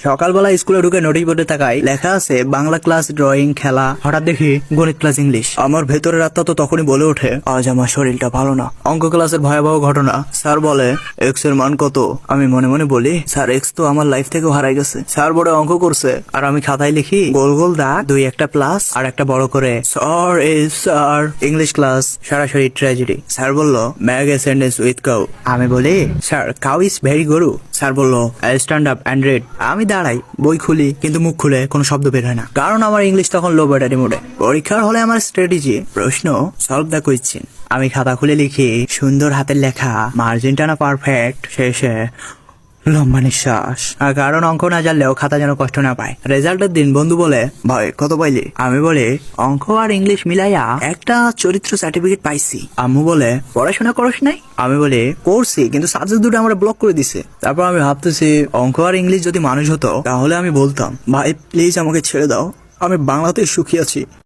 সকালবেলা স্কুলে ঢুকে নোটিশ বোর্ডে তাকাই, লেখা আছে বাংলা ক্লাস, ড্রয়িং, খেলা। হঠাৎ দেখি গণিত ক্লাস, ইংলিশ। আমার ভেতরের আত্মা তো তখনই বলে ওঠে, আজ আমার শরীরটা ভালো না। অঙ্ক ক্লাসের ভয়াবহ ঘটনা। স্যার বলে এক্স এর মান কত। আমি মনে মনে বলি, স্যার এক্স তো আমার লাইফ থেকে হারাই গেছে। স্যার বড় অঙ্ক করছে আর আমি খাতায় লিখি গোল গোল দাগ, দুই একটা প্লাস আর একটা বড় করে sir is sir. English class সরাসরি ট্র্যাজেডি। স্যার বলল ম্যাগ এ সেন্টেন্স উইথ কাউ। আমি বলি স্যার কাউ ইজ ভেরি গরু। স্যার বলল স্ট্যান্ড আপ অ্যান্ড রিড। আমি দাঁড়াই, বই খুলি, কিন্তু মুখ খুলে কোনো শব্দ বের হয় না, কারণ আমার ইংলিশ তখন লো ব্যাটারি মোডে। পরীক্ষার হলে আমার স্ট্র্যাটেজি প্রশ্ন সলভ দ্য কোয়েশ্চেন। আমি খাতা খুলে লিখি সুন্দর হাতের লেখা, মার্জিন টানা পারফেক্ট, শেষে লম্বা নিঃশ্বাস। আর কারণ অঙ্ক না জানলেও খাতা যেন কষ্ট না পায়। রেজাল্টের দিন বন্ধু বলে ভাই কত পাইলি? আমি বলি অঙ্ক আর ইংলিশ মিলাইয়া একটা চরিত্র সার্টিফিকেট পাইছি। আম্মু বলে পড়াশোনা করস নাই? আমি বলি করছি, কিন্তু সাবজেক্ট দুটো আমরা ব্লক করে দিছে। তারপর আমি ভাবতেছি অঙ্ক আর ইংলিশ যদি মানুষ হতো তাহলে আমি বলতাম ভাই প্লিজ আমাকে ছেড়ে দাও, আমি বাংলাতে সুখী আছি।